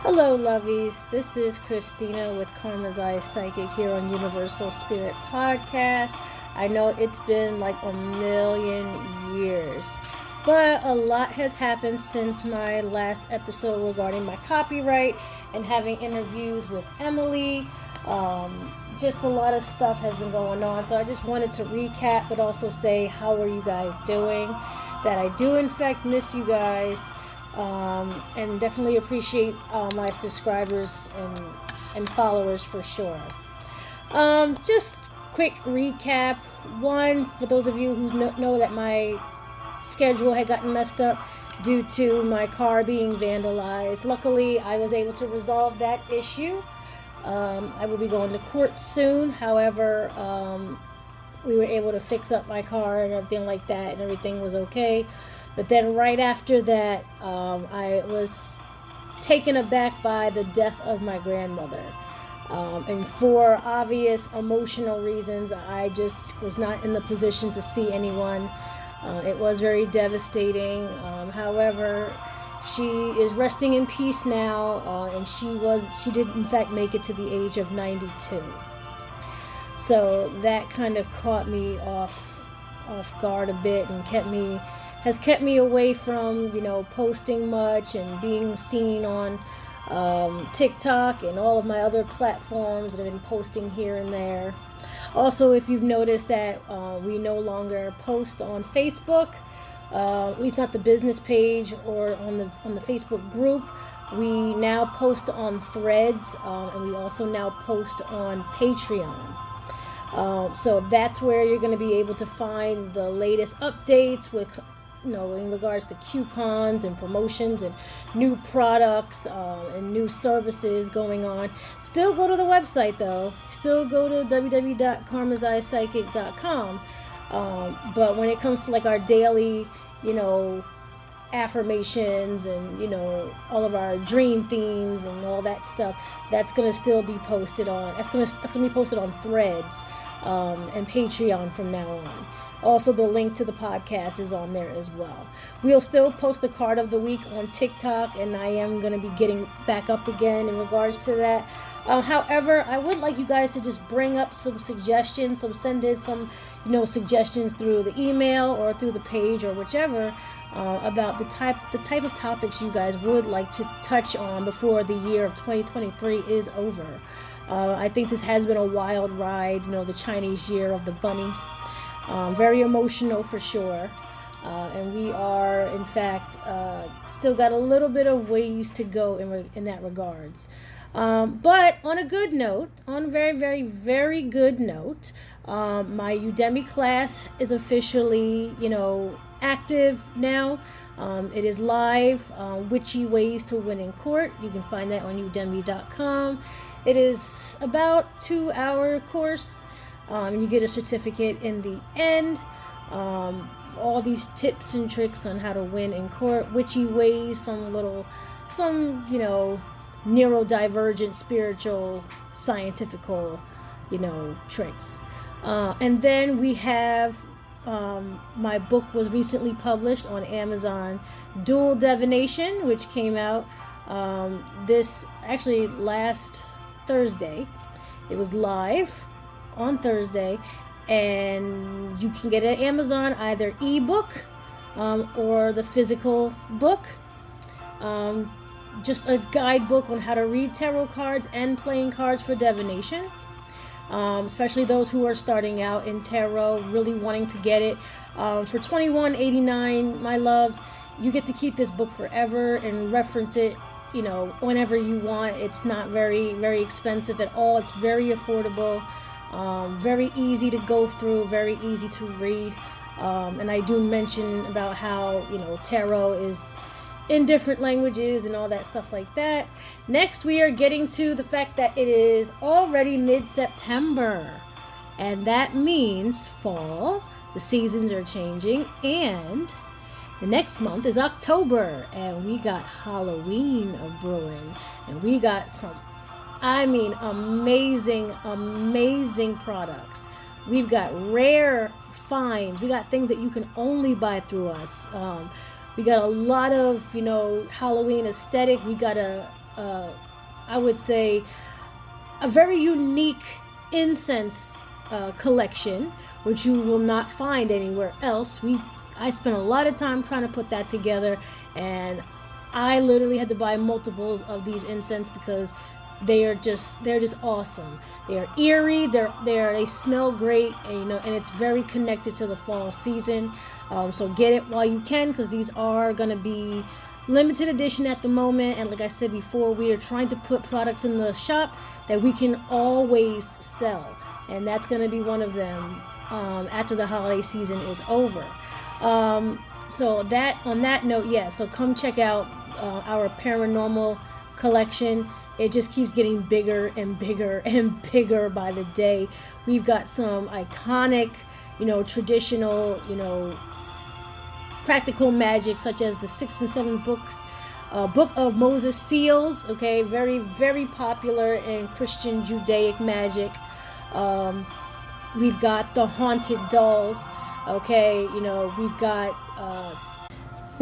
Hello, Lovies. This is Christina with Karma's Eye Psychic here on Universal Spirit Podcast. I know it's been like a million years, but a lot has happened since my last episode regarding my copyright and having interviews with Emily. Just a lot of stuff has been going on, so I just wanted to recap, but also say how are you guys doing? That I do in fact miss you guys. And definitely appreciate my subscribers and followers for sure. Just quick recap. One, for those of you who know that my schedule had gotten messed up due to my car being vandalized. Luckily, I was able to resolve that issue. I will be going to court soon. However, we were able to fix up my car and everything like that, and everything was okay. But then right after that, I was taken aback by the death of my grandmother. And for obvious emotional reasons, I just was not in the position to see anyone. It was very devastating. However, she is resting in peace now, and she did in fact make it to the age of 92. So that kind of caught me off guard a bit and has kept me away from, posting much and being seen on TikTok and all of my other platforms that I've been posting here and there. Also, if you've noticed that we no longer post on Facebook, at least not the business page or on the Facebook group. We now post on Threads, and we also now post on Patreon. So that's where you're going to be able to find the latest updates with, in regards to coupons and promotions and new products and new services going on. Still go to the website though. Still go to www.karmaseyepsychic.com. But when it comes to like our daily, affirmations and, all of our dream themes and all that stuff, that's going to still be posted on, that's going to be posted on Threads and Patreon from now on. Also, the link to the podcast is on there as well. We'll still post the card of the week on TikTok, and I am going to be getting back up again in regards to that. However, I would like you guys to just bring up some suggestions, send in some, suggestions through the email or through the page or whichever, about the type of topics you guys would like to touch on before the year of 2023 is over. I think this has been a wild ride, the Chinese year of the bunny. Very emotional for sure. And we are, in fact, still got a little bit of ways to go in that regards. But on a good note, on a very, very, very good note, my Udemy class is officially, active now. It is live, Witchy Ways to Win in Court. You can find that on udemy.com. It is about 2-hour course. You get a certificate in the end. All these tips and tricks on how to win in court, witchy ways, some neurodivergent, spiritual, scientifical, tricks. And then we have, my book was recently published on Amazon, Dual Divination, which came out this actually last Thursday. It was live on Thursday, and you can get it at Amazon, either ebook or the physical book. Just a guidebook on how to read tarot cards and playing cards for divination, especially those who are starting out in tarot, really wanting to get it. For $21.89, my loves, you get to keep this book forever and reference it whenever you want. It's not very, very expensive at all. It's very affordable. Very easy to go through, very easy to read. And I do mention about how, tarot is in different languages and all that stuff like that. Next, we are getting to the fact that it is already mid-September. And that means fall. The seasons are changing. And the next month is October. And we got Halloween of brewing. And we got some amazing products. We've got rare finds. We got things that you can only buy through us. We got a lot of, Halloween aesthetic. We got a I would say, a very unique incense collection, which you will not find anywhere else. I spent a lot of time trying to put that together, and I literally had to buy multiples of these incense because they're just awesome. They are eerie. They smell great, and and it's very connected to the fall season. So get it while you can, because these are gonna be limited edition at the moment. And like I said before, we are trying to put products in the shop that we can always sell, and that's gonna be one of them after the holiday season is over. So that on that note, so come check out our paranormal collection. It just keeps getting bigger and bigger and bigger by the day. We've got some iconic, traditional, practical magic, such as the 6 and 7 books, Book of Moses seals. Okay, very, very popular in Christian Judaic magic. We've got the haunted dolls. Okay, we've got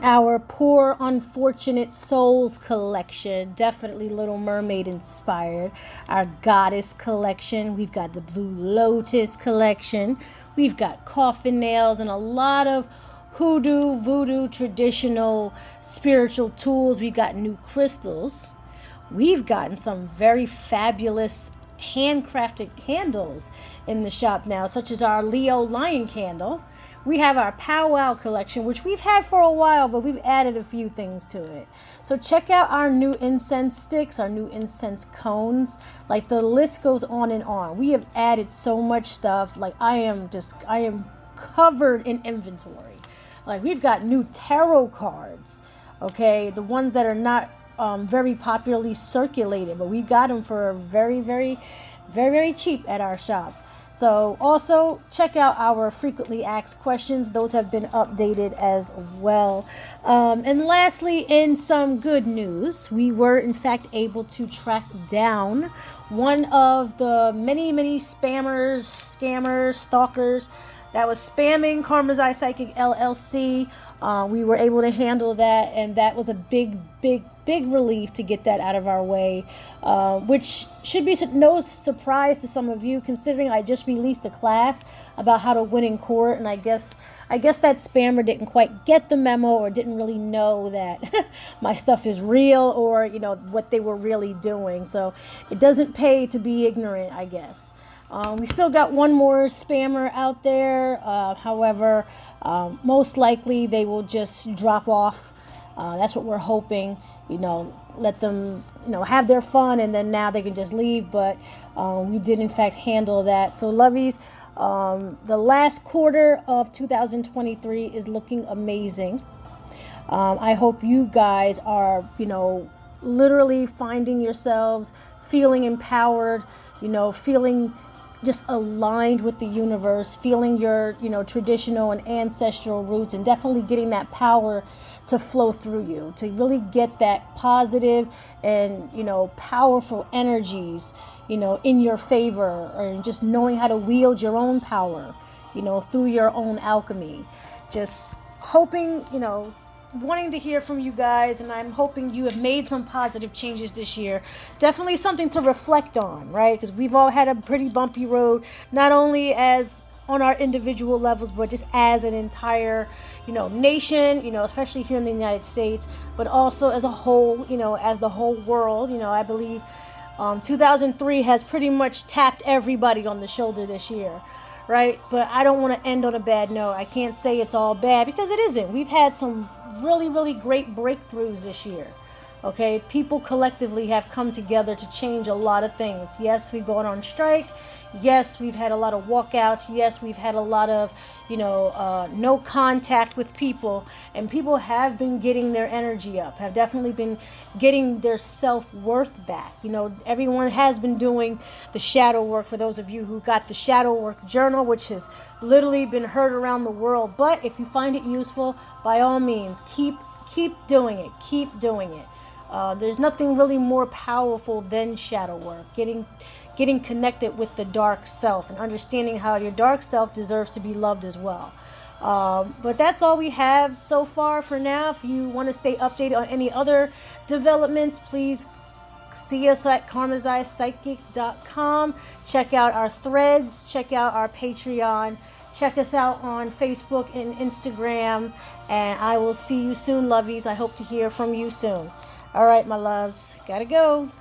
our Poor Unfortunate Souls collection, definitely Little Mermaid inspired. Our Goddess collection. We've got the Blue Lotus collection. We've got coffin nails and a lot of hoodoo, voodoo, traditional spiritual tools. We've got new crystals. We've gotten some very fabulous handcrafted candles in the shop now, such as our Leo Lion candle. We have our powwow collection, which we've had for a while, but we've added a few things to it. So check out our new incense sticks, our new incense cones. Like, the list goes on and on. We have added so much stuff. Like, I am covered in inventory. Like, we've got new tarot cards, okay? The ones that are not very popularly circulated, but we got them for very, very, very, very cheap at our shop. So also check out our frequently asked questions. Those have been updated as well. And lastly, in some good news, we were in fact able to track down one of the many, many spammers, scammers, stalkers that was spamming Karma's Eye Psychic LLC. We were able to handle that, and that was a big, big, big relief to get that out of our way, which should be no surprise to some of you, considering I just released a class about how to win in court, and I guess that spammer didn't quite get the memo, or didn't really know that my stuff is real, or what they were really doing. So it doesn't pay to be ignorant, I guess. We still got one more spammer out there. However, most likely they will just drop off. That's what we're hoping. Let them, have their fun, and then now they can just leave. But we did in fact handle that. So Lovies, the last quarter of 2023 is looking amazing. I hope you guys are, literally finding yourselves feeling empowered, feeling just aligned with the universe, feeling your, traditional and ancestral roots, and definitely getting that power to flow through you, to really get that positive and, powerful energies, in your favor, and just knowing how to wield your own power, through your own alchemy. Just hoping, wanting to hear from you guys, and I'm hoping you have made some positive changes this year. Definitely something to reflect on, right? Because we've all had a pretty bumpy road, not only as on our individual levels, but just as an entire, nation, especially here in the United States, but also as a whole, as the whole world. I believe 2003 has pretty much tapped everybody on the shoulder this year. Right? But I don't want to end on a bad note. I can't say it's all bad, because it isn't. We've had some really, really great breakthroughs this year. Okay? People collectively have come together to change a lot of things. Yes, we've gone on strike. Yes, we've had a lot of walkouts. Yes, we've had a lot of, no contact with people. And people have been getting their energy up, have definitely been getting their self-worth back. Everyone has been doing the shadow work. For those of you who got the shadow work journal, which has literally been heard around the world. But if you find it useful, by all means, keep doing it. Keep doing it. There's nothing really more powerful than shadow work. Getting connected with the dark self and understanding how your dark self deserves to be loved as well. But that's all we have so far for now. If you want to stay updated on any other developments, please See us at karmazayapsychic.com. Check out our threads. Check out our Patreon. Check us out on Facebook and Instagram. And I will see you soon, lovies. I hope to hear from you soon. All right, my loves. Gotta go.